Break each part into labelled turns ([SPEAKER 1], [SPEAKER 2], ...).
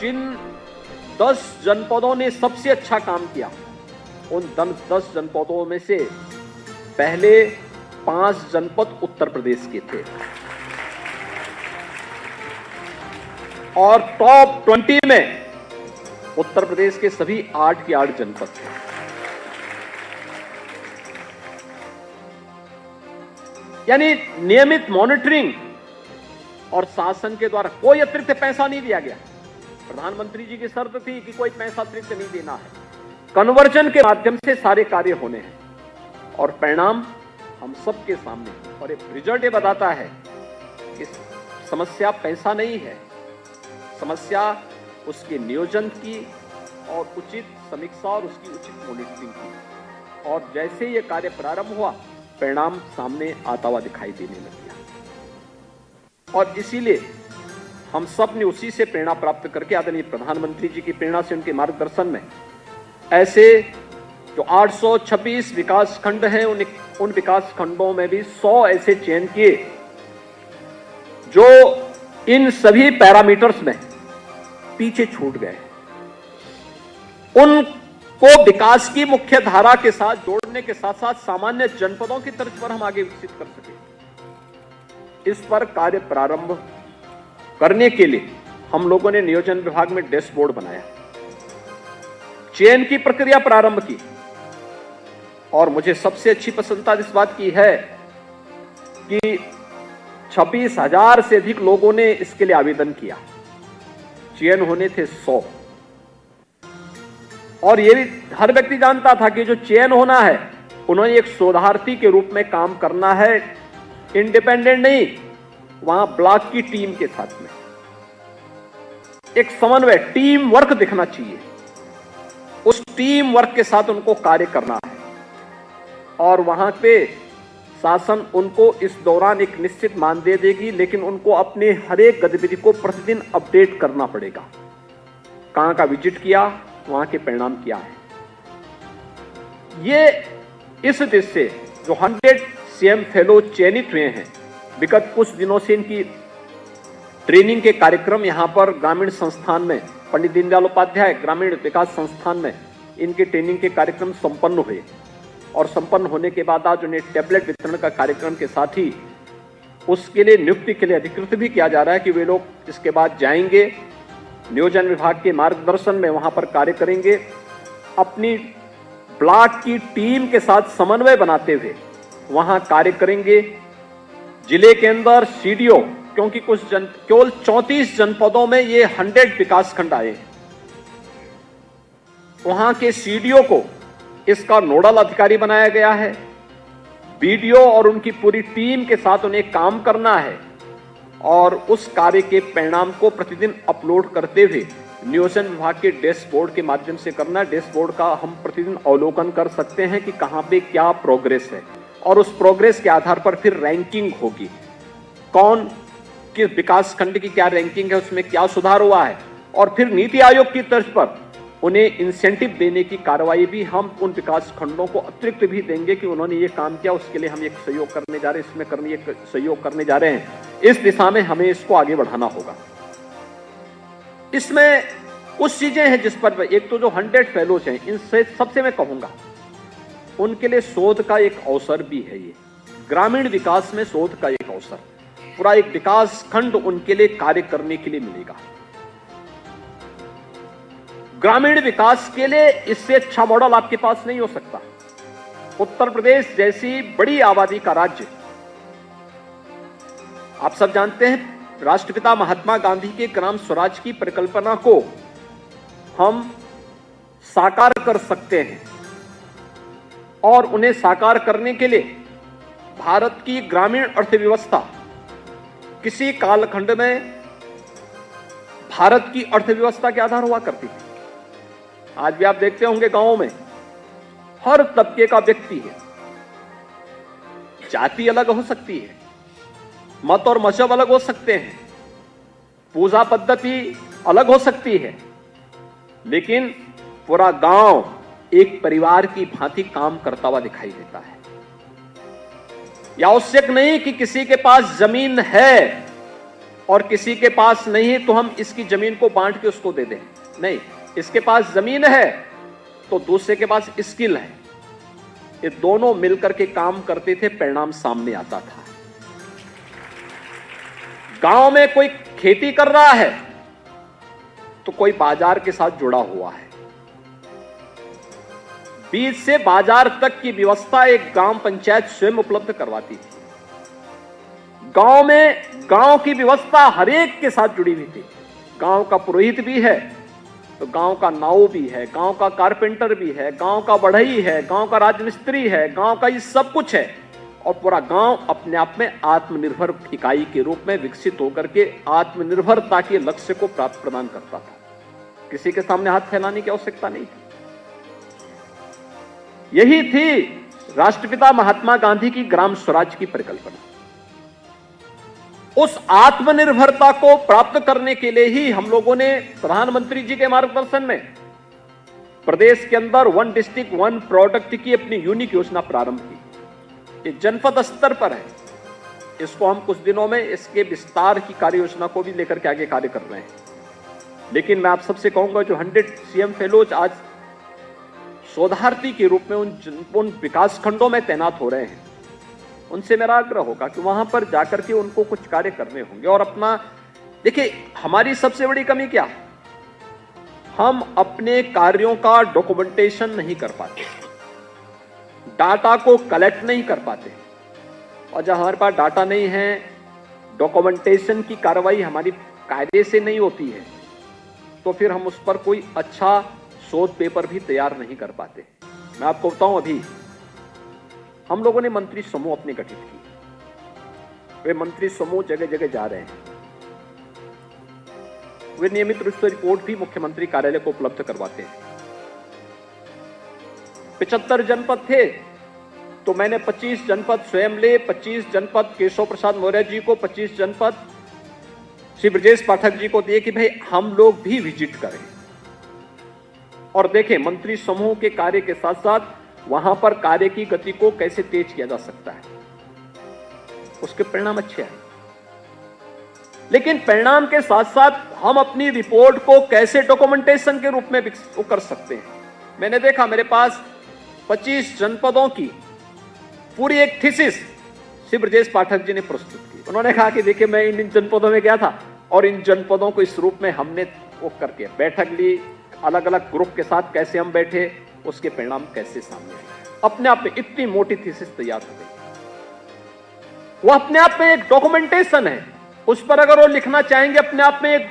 [SPEAKER 1] जिन 10 जनपदों ने सबसे अच्छा काम किया, उन 10 जनपदों में से पहले 5 जनपद उत्तर प्रदेश के थे और टॉप 20 में उत्तर प्रदेश के सभी 8 के 8 जनपद थे। यानी नियमित मॉनिटरिंग और शासन के द्वारा कोई अतिरिक्त पैसा नहीं दिया गया। प्रधानमंत्री जी की शर्त थी कि कोई पैसा अतिरिक्त नहीं देना है, कन्वर्जन के माध्यम से सारे कार्य होने हैं और परिणाम हम सबके सामने। और रिजल्ट ये बताता है कि समस्या पैसा नहीं है, समस्या उसके नियोजन की और उचित समीक्षा और उसकी उचित मॉनिटरिंग की। और जैसे ये कार्य प्रारंभ हुआ, परिणाम सामने आता हुआ दिखाई देने लग गया और इसीलिए हम सब ने उसी से प्रेरणा प्राप्त करके आदरणीय प्रधानमंत्री जी की प्रेरणा से, उनके मार्गदर्शन में ऐसे जो 826 विकास खंड हैं, उन विकास खंडों में भी 100 ऐसे चयन किए जो इन सभी पैरामीटर्स में पीछे छूट गए। उनको विकास की मुख्य धारा के साथ जोड़ने के साथ साथ सामान्य जनपदों की तर्ज पर हम आगे विकसित कर सके, इस पर कार्य प्रारंभ करने के लिए हम लोगों ने नियोजन विभाग में डैशबोर्ड बनाया, चयन की प्रक्रिया प्रारंभ की और मुझे सबसे अच्छी प्रसन्नता इस बात की है कि 26,000 से अधिक लोगों ने इसके लिए आवेदन किया। चयन होने थे 100 और ये भी हर व्यक्ति जानता था कि जो चयन होना है, उन्होंने एक शोधार्थी के रूप में काम करना है, इंडिपेंडेंट नहीं, वहां ब्लॉक की टीम के साथ में एक समन्वय, टीम वर्क दिखना चाहिए। उस टीम वर्क के साथ उनको कार्य करना है और वहां पे शासन उनको इस दौरान एक निश्चित मान दे देगी, लेकिन उनको अपने हर एक गतिविधि को प्रतिदिन अपडेट करना पड़ेगा। कहां का विजिट किया, वहां के परिणाम क्या है। ये इस देश से जो 100 सीएम फेलो चयनित हुए हैं, विगत कुछ दिनों से इनकी ट्रेनिंग के कार्यक्रम यहां पर ग्रामीण संस्थान में, पंडित दीनदयाल उपाध्याय ग्रामीण विकास संस्थान में इनके ट्रेनिंग के कार्यक्रम संपन्न हुए और संपन्न होने के बाद आज उन्हें टैबलेट वितरण का कार्यक्रम के साथ ही उसके लिए नियुक्ति के लिए अधिकृत भी किया जा रहा है कि वे लोग इसके बाद जाएंगे, नियोजन विभाग के मार्गदर्शन में वहां पर कार्य करेंगे, अपनी ब्लॉक की टीम के साथ समन्वय बनाते हुए वहां कार्य करेंगे। जिले के अंदर सीडीओ, क्योंकि केवल 34 जनपदों में ये 100 विकास खंड आए, वहां के सीडीओ को इसका नोडल अधिकारी बनाया गया है। बीडीओ और उनकी पूरी टीम के साथ उन्हें काम करना है और उस कार्य के परिणाम को प्रतिदिन अपलोड करते हुए नियोजन विभाग के डैशबोर्ड के माध्यम से करना। डैशबोर्ड का हम प्रतिदिन अवलोकन कर सकते हैं कि कहां पे क्या प्रोग्रेस है और उस प्रोग्रेस के आधार पर फिर रैंकिंग होगी, कौन किस विकास खंड की क्या रैंकिंग है, उसमें क्या सुधार हुआ है और फिर नीति आयोग की तर्ज पर उन्हें इंसेंटिव देने की कार्रवाई भी हम उन विकास खंडों को अतिरिक्त भी देंगे कि उन्होंने ये काम किया, उसके लिए हम एक सहयोग करने जा रहे हैं, इसमें करने एक सहयोग करने जा रहे हैं। इस दिशा में हमें इसको आगे बढ़ाना होगा। इसमें कुछ चीजें हैं जिस पर एक तो जो 100 फेलोज हैं, इनसे सबसे मैं कहूंगा उनके लिए शोध का एक अवसर भी है। ये ग्रामीण विकास में शोध का एक अवसर, पूरा एक विकास खंड उनके लिए कार्य करने के लिए मिलेगा। ग्रामीण विकास के लिए इससे अच्छा मॉडल आपके पास नहीं हो सकता। उत्तर प्रदेश जैसी बड़ी आबादी का राज्य, आप सब जानते हैं, राष्ट्रपिता महात्मा गांधी के ग्राम स्वराज की परिकल्पना को हम साकार कर सकते हैं और उन्हें साकार करने के लिए भारत की ग्रामीण अर्थव्यवस्था किसी कालखंड में भारत की अर्थव्यवस्था के आधार हुआ करती थी। आज भी आप देखते होंगे गांवों में हर तबके का व्यक्ति है, जाति अलग हो सकती है, मत और मजहब अलग हो सकते हैं, पूजा पद्धति अलग हो सकती है, लेकिन पूरा गांव एक परिवार की भांति काम करता हुआ दिखाई देता है। यह आवश्यक नहीं कि किसी के पास जमीन है और किसी के पास नहीं है तो हम इसकी जमीन को बांट के उसको दे दें। नहीं, इसके पास जमीन है तो दूसरे के पास स्किल है, ये दोनों मिलकर के काम करते थे, परिणाम सामने आता था। गांव में कोई खेती कर रहा है तो कोई बाजार के साथ जुड़ा हुआ है। बीज से बाजार तक की व्यवस्था एक ग्राम पंचायत स्वयं उपलब्ध करवाती थी। गांव में गांव की व्यवस्था हर एक के साथ जुड़ी हुई थी। गांव का पुरोहित भी है तो गांव का नाऊ भी है, गांव का कारपेंटर भी है, गांव का बढ़ई है, गांव का राजमिस्त्री है, गांव का ये सब कुछ है। और पूरा गांव अपने आप में आत्मनिर्भर इकाई के रूप में विकसित होकर के आत्मनिर्भरता के लक्ष्य को प्राप्त प्रदान करता था। किसी के सामने हाथ फैलाने की आवश्यकता नहीं थी। यही थी राष्ट्रपिता महात्मा गांधी की ग्राम स्वराज की परिकल्पना। उस आत्मनिर्भरता को प्राप्त करने के लिए ही हम लोगों ने प्रधानमंत्री जी के मार्गदर्शन में प्रदेश के अंदर 1 डिस्ट्रिक्ट 1 प्रोडक्ट की अपनी यूनिक योजना प्रारंभ की। ये जनपद स्तर पर है। इसको हम कुछ दिनों में इसके विस्तार की कार्य योजना को भी लेकर के आगे कार्य कर रहे हैं। लेकिन मैं आप सबसे कहूंगा जो 100 सीएम फेलोज आज शोधार्थी के रूप में उन विकास खंडों में तैनात हो रहे हैं, उनसे मेरा आग्रह होगा कि वहां पर जाकर के उनको कुछ कार्य करने होंगे। और अपना देखिए, हमारी सबसे बड़ी कमी क्या, हम अपने कार्यों का डॉक्यूमेंटेशन नहीं कर पाते, डाटा को कलेक्ट नहीं कर पाते। और जब हमारे पास डाटा नहीं है, डॉक्यूमेंटेशन की कार्रवाई हमारी कायदे से नहीं होती है, तो फिर हम उस पर कोई अच्छा शोध पेपर भी तैयार नहीं कर पाते। मैं आपको बताऊं, अभी हम लोगों ने मंत्री समूह अपने गठित की। वे मंत्री समूह जगह जगह जा रहे हैं। वे नियमित रूप से रिपोर्ट भी मुख्यमंत्री कार्यालय को उपलब्ध करवाते हैं। 75 जनपद थे तो मैंने 25 जनपद स्वयं ले, 25 जनपद केशव प्रसाद मौर्य जी को, 25 जनपद श्री ब्रजेश पाठक जी को दिए कि भाई हम लोग भी विजिट करें और देखें मंत्री समूह के कार्य के साथ साथ वहां पर कार्य की गति को कैसे तेज किया जा सकता है। उसके परिणाम अच्छे आए, लेकिन परिणाम के साथ साथ हम अपनी रिपोर्ट को कैसे डॉक्यूमेंटेशन के रूप में कर सकते हैं। मैंने देखा मेरे पास 25 जनपदों की पूरी एक थीसिस श्री ब्रजेश पाठक जी ने प्रस्तुत की। उन्होंने कहा कि देखिए, मैं इन जनपदों में गया था और इन जनपदों को इस रूप में हमने वो करके बैठक ली, अलग अलग ग्रुप के साथ कैसे हम बैठे, उसके परिणाम कैसे सामने आए। अपने आप में इतनी मोटी थीसिस तैयार हो गई। वो अपने आप में एक डॉक्यूमेंटेशन है। उस पर अगर वो लिखना चाहेंगे, अपने आप में एक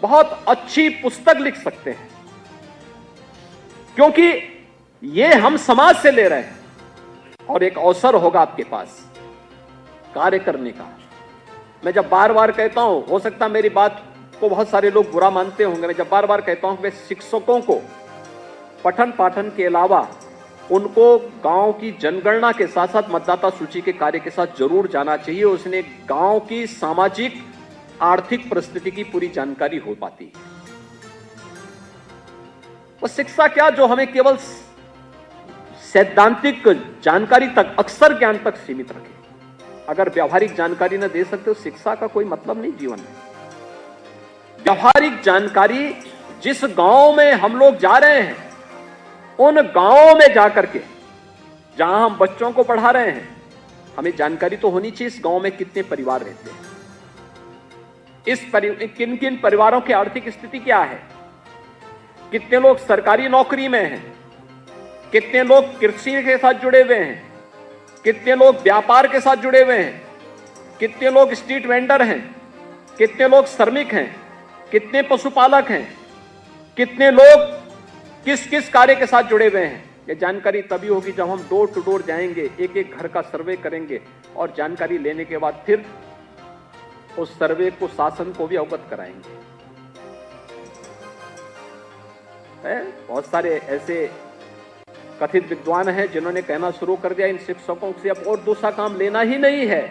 [SPEAKER 1] बहुत अच्छी पुस्तक लिख सकते हैं, क्योंकि ये हम समाज से ले रहे हैं और एक अवसर होगा आपके पास कार्य करने का। मैं जब बार बार कहता हूं, हो सकता मेरी बात को बहुत सारे लोग बुरा मानते होंगे, मैं जब बार बार कहता हूं कि शिक्षकों को पठन पाठन के अलावा उनको गांव की जनगणना के साथ साथ मतदाता सूची के कार्य के साथ जरूर जाना चाहिए। उसने गांव की सामाजिक आर्थिक परिस्थिति की पूरी जानकारी हो पाती है। वो शिक्षा क्या जो हमें केवल सैद्धांतिक जानकारी तक, अक्षर ज्ञान तक सीमित रखे। अगर व्यावहारिक जानकारी न दे सकते तो शिक्षा का कोई मतलब नहीं जीवन में। व्यावहारिक जानकारी, जिस गांव में हम लोग जा रहे हैं उन गांवों में जाकर के जहां हम बच्चों को पढ़ा रहे हैं, हमें जानकारी तो होनी चाहिए इस गांव में कितने परिवार रहते हैं, किन किन परिवारों की आर्थिक स्थिति क्या है, कितने लोग सरकारी नौकरी में हैं, कितने लोग कृषि के साथ जुड़े हुए हैं, कितने लोग व्यापार के साथ जुड़े हुए हैं, कितने लोग स्ट्रीट वेंडर हैं, कितने लोग श्रमिक हैं, कितने पशुपालक हैं, कितने लोग किस किस कार्य के साथ जुड़े हुए हैं। ये जानकारी तभी होगी जब हम डोर टू डोर जाएंगे, एक एक घर का सर्वे करेंगे और जानकारी लेने के बाद फिर उस सर्वे को शासन को भी अवगत कराएंगे। बहुत सारे ऐसे कथित विद्वान हैं जिन्होंने कहना शुरू कर दिया इन शिक्षकों से अब और दूसरा काम लेना ही नहीं है,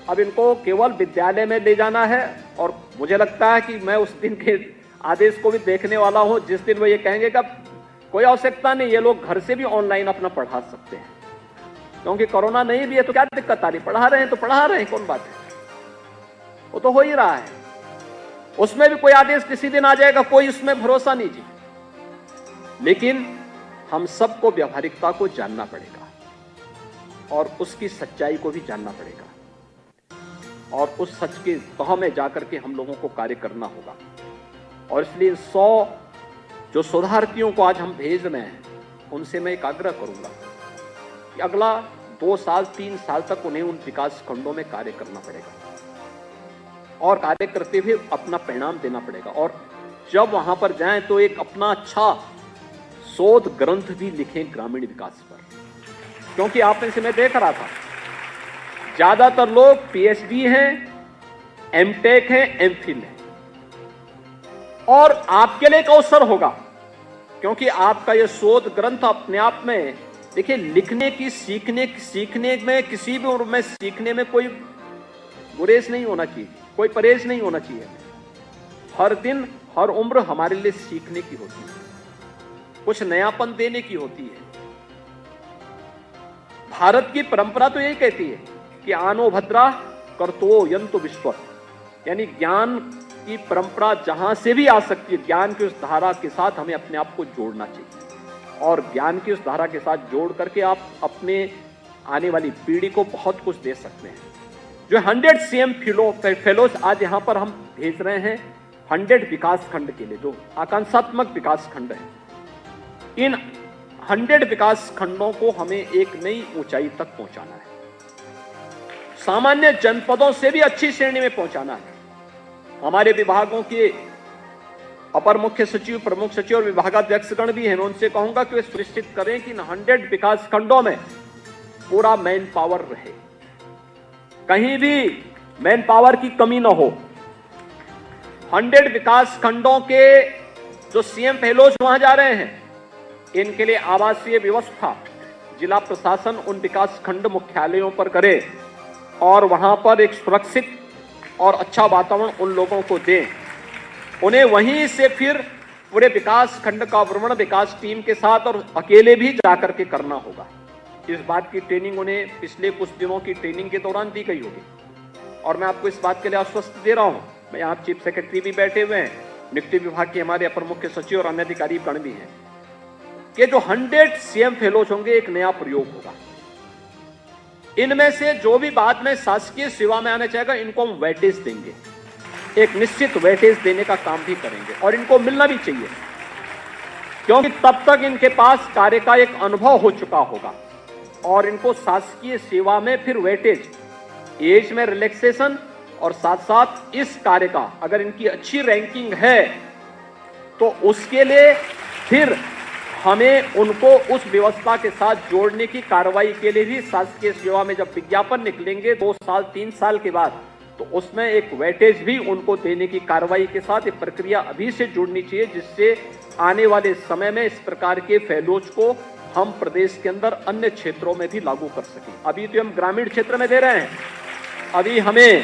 [SPEAKER 1] अब इनको केवल विद्यालय में ले जाना है। और मुझे लगता है कि मैं उस दिन के आदेश को भी देखने वाला हूं जिस दिन वो ये कहेंगे कि कोई आवश्यकता नहीं, ये लोग घर से भी ऑनलाइन अपना पढ़ा सकते हैं, क्योंकि कोरोना नहीं भी है तो क्या दिक्कत आ रही, पढ़ा रहे हैं तो पढ़ा रहे हैं, कौन बात है। वो तो हो ही रहा है। उसमें भी कोई आदेश किसी दिन आ जाएगा, कोई उसमें भरोसा नहीं जी। लेकिन हम सबको व्यावहारिकता को जानना पड़ेगा और उसकी सच्चाई को भी जानना पड़ेगा और उस सच के तह में जाकर के हम लोगों को कार्य करना होगा। और इसलिए 100 जो शोधार्थियों को आज हम भेज रहे हैं, उनसे मैं एक आग्रह करूंगा कि अगला 2 साल 3 साल तक उन्हें उन विकास खंडों में कार्य करना पड़ेगा और कार्य करते हुए अपना परिणाम देना पड़ेगा। और जब वहां पर जाएं तो एक अपना अच्छा शोध ग्रंथ भी लिखें ग्रामीण विकास पर, क्योंकि आप में से मैं देख रहा था ज्यादातर लोग पीएचडी हैं, एमटेक हैं, एमफिल हैं। और आपके लिए एक अवसर होगा, क्योंकि आपका यह शोध ग्रंथ अपने आप में, देखिए, लिखने की सीखने में किसी भी उम्र में सीखने में कोई गुरेज नहीं होना चाहिए, कोई परहेज नहीं होना चाहिए। हर दिन हर उम्र हमारे लिए सीखने की होती है, कुछ नयापन देने की होती है। भारत की परंपरा तो यही कहती है कि आनो भद्रा कर्तो यंतु विश्व, यानी ज्ञान की परंपरा जहां से भी आ सकती है, ज्ञान की उस धारा के साथ हमें अपने आप को जोड़ना चाहिए और ज्ञान की उस धारा के साथ जोड़ करके आप अपने आने वाली पीढ़ी को बहुत कुछ दे सकते हैं। जो 100 सीएम फेलोज आज यहां पर हम भेज रहे हैं 100 विकास खंड के लिए, जो आकांक्षात्मक विकास खंड है, इन 100 विकास खंडों को हमें एक नई ऊंचाई तक पहुंचाना है, सामान्य जनपदों से भी अच्छी श्रेणी में पहुंचाना है। हमारे विभागों के अपर मुख्य सचिव, प्रमुख सचिव और विभागाध्यक्षगण भी हैं, मैं उनसे कहूंगा कि वे सुनिश्चित करें कि इन 100 विकास खंडों में पूरा मैन पावर रहे, कहीं भी मैन पावर की कमी ना हो। 100 विकास खंडों के जो सीएम फेलोज वहां जा रहे हैं, इनके लिए आवासीय व्यवस्था जिला प्रशासन उन विकास खंड मुख्यालयों पर करे और वहां पर एक सुरक्षित और अच्छा वातावरण उन लोगों को दें। उन्हें वहीं से फिर पूरे विकास खंड का भ्रमण विकास टीम के साथ और अकेले भी जाकर के करना होगा। इस बात की ट्रेनिंग उन्हें पिछले कुछ दिनों की ट्रेनिंग के दौरान दी गई होगी और मैं आपको इस बात के लिए आश्वस्त दे रहा हूं। मैं यहाँ चीफ सेक्रेटरी भी बैठे हुए हैं, नियुक्ति विभाग के हमारे अपर मुख्य सचिव और अन्य अधिकारी गण भी हैं, कि जो 100 सीएम फेलोज होंगे एक नया प्रयोग होगा। इनमें से जो भी बाद में शासकीय सेवा में आना चाहेगा, इनको हम वेटेज देंगे, एक निश्चित वेटेज देने का काम भी करेंगे और इनको मिलना भी चाहिए, क्योंकि तब तक इनके पास कार्य का एक अनुभव हो चुका होगा और इनको शासकीय सेवा में फिर वेटेज, एज में रिलैक्सेशन और साथ साथ इस कार्य का अगर इनकी अच्छी रैंकिंग है तो उसके लिए फिर हमें उनको उस व्यवस्था के साथ जोड़ने की कार्रवाई के लिए भी शासकीय सेवा में जब विज्ञापन निकलेंगे 2 साल 3 साल के बाद, तो उसमें एक वेटेज भी उनको देने की कार्रवाई के साथ एक प्रक्रिया अभी से जुड़नी चाहिए, जिससे आने वाले समय में इस प्रकार के फेलोज को हम प्रदेश के अंदर अन्य क्षेत्रों में भी लागू कर सकें। अभी तो हम ग्रामीण क्षेत्र में दे रहे हैं, अभी हमें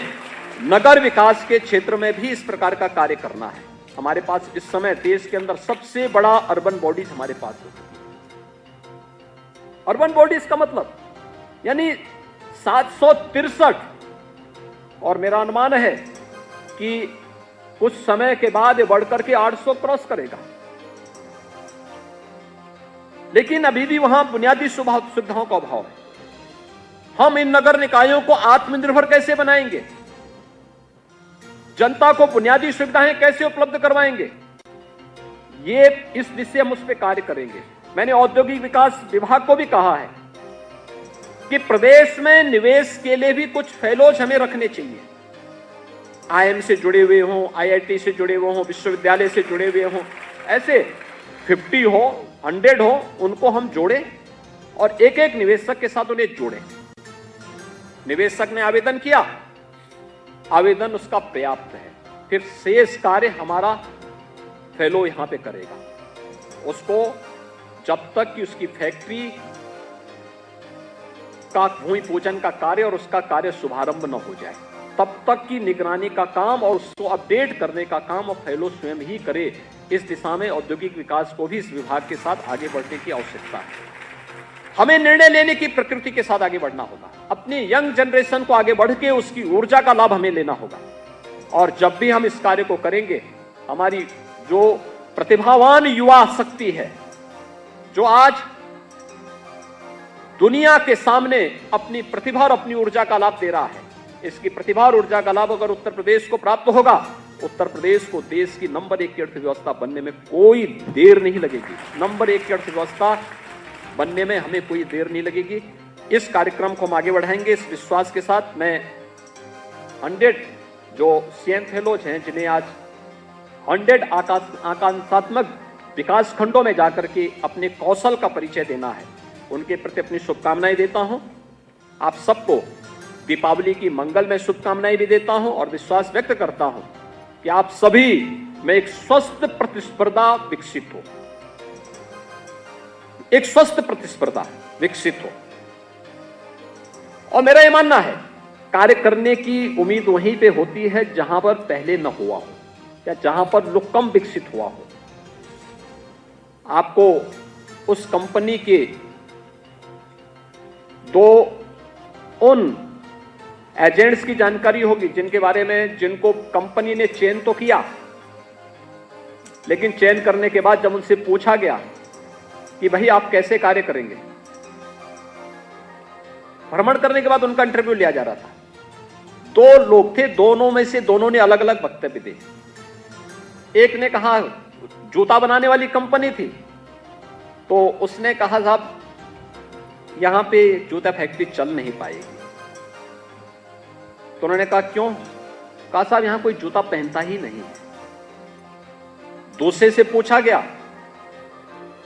[SPEAKER 1] नगर विकास के क्षेत्र में भी इस प्रकार का कार्य करना है। हमारे पास इस समय देश के अंदर सबसे बड़ा अर्बन बॉडीज हमारे पास हो चुकी है। अर्बन बॉडीज का मतलब यानी 763, और मेरा अनुमान है कि कुछ समय के बाद ये बढ़कर के 800 क्रॉस करेगा। लेकिन अभी भी वहां बुनियादी सुविधाओं का अभाव है। हम इन नगर निकायों को आत्मनिर्भर कैसे बनाएंगे, जनता को बुनियादी सुविधाएं कैसे उपलब्ध करवाएंगे, ये इस दिशा हम उस पर कार्य करेंगे। मैंने औद्योगिक विकास विभाग को भी कहा है कि प्रदेश में निवेश के लिए भी कुछ फेलोज हमें रखने चाहिए, आईआईएम से जुड़े हुए हों, आईआईटी से जुड़े हुए हों, विश्वविद्यालय से जुड़े हुए हों, ऐसे 50 हो 100 हो, उनको हम जोड़ें और एक एक निवेशक के साथ उन्हें जोड़ें। निवेशक ने आवेदन किया, आवेदन उसका पर्याप्त है, फिर शेष कार्य हमारा फेलो यहां पे करेगा। उसको जब तक कि उसकी फैक्ट्री का भूमि पूजन का कार्य और उसका कार्य शुभारंभ न हो जाए, तब तक की निगरानी का काम और उसको अपडेट करने का काम और फेलो स्वयं ही करे। इस दिशा में औद्योगिक विकास को भी इस विभाग के साथ आगे बढ़ने की आवश्यकता है। हमें निर्णय लेने की प्रकृति के साथ आगे बढ़ना होगा, अपनी यंग जनरेशन को आगे बढ़ के उसकी ऊर्जा का लाभ हमें लेना होगा। और जब भी हम इस कार्य को करेंगे, हमारी जो प्रतिभावान युवा शक्ति है, जो आज दुनिया के सामने अपनी प्रतिभा और अपनी ऊर्जा का लाभ दे रहा है, इसकी प्रतिभा और ऊर्जा का लाभ अगर उत्तर प्रदेश को प्राप्त होगा, उत्तर प्रदेश को देश की नंबर 1 की अर्थव्यवस्था बनने में कोई देर नहीं लगेगी। नंबर 1 की अर्थव्यवस्था बनने में हमें कोई देर नहीं लगेगी। इस कार्यक्रम को हम आगे बढ़ाएंगे इस विश्वास के साथ। मैं 100 जो सीएम फेलोज हैं, जिन्हें आज 100 आकांक्षात्मक विकास खंडों में जाकर के अपने कौशल का परिचय देना है, उनके प्रति अपनी शुभकामनाएं देता हूं। आप सबको दीपावली की मंगलमय शुभकामनाएं भी देता हूं और विश्वास व्यक्त करता हूं कि आप सभी में एक स्वस्थ प्रतिस्पर्धा विकसित हो, एक स्वस्थ प्रतिस्पर्धा विकसित हो। और मेरा यह मानना है, कार्य करने की उम्मीद वहीं पे होती है जहां पर पहले न हुआ हो या जहां पर लोग कम विकसित हुआ हो। आपको उस कंपनी के दो उन एजेंट्स की जानकारी होगी जिनके बारे में, जिनको कंपनी ने चयन तो किया, लेकिन चयन करने के बाद जब उनसे पूछा गया कि भाई आप कैसे कार्य करेंगे, भ्रमण करने के बाद उनका इंटरव्यू लिया जा रहा था। 2 लोग थे, दोनों में से दोनों ने अलग अलग वक्तव्य दिए। एक ने कहा जूता बनाने वाली कंपनी थी, तो उसने कहा साहब यहां पे जूता फैक्ट्री चल नहीं पाएगी। तो उन्होंने कहा क्यों? कहा साहब यहां कोई जूता पहनता ही नहीं है। दूसरे से पूछा गया,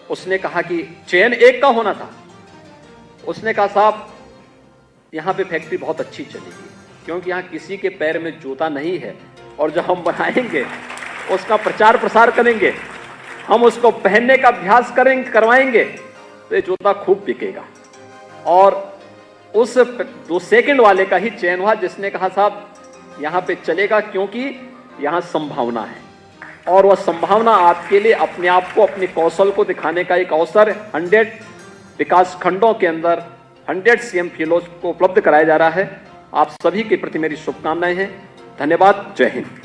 [SPEAKER 1] उसने कहा कि चयन एक का होना था। उसने कहा साहब यहां पे फैक्ट्री बहुत अच्छी चलेगी, क्योंकि यहां किसी के पैर में जूता नहीं है, और जब हम बनाएंगे उसका प्रचार प्रसार करेंगे, हम उसको पहनने का अभ्यास करवाएंगे, तो ये जूता खूब बिकेगा। और उस 2 सेकंड वाले का ही चयन हुआ, जिसने कहा साहब यहां पे चलेगा क्योंकि यहां संभावना है, और वह संभावना आपके लिए अपने आप को, अपने कौशल को दिखाने का एक अवसर 100 विकास खंडों के अंदर 100 सीएम फेलोज को उपलब्ध कराया जा रहा है। आप सभी के प्रति मेरी शुभकामनाएं हैं। धन्यवाद। जय हिंद।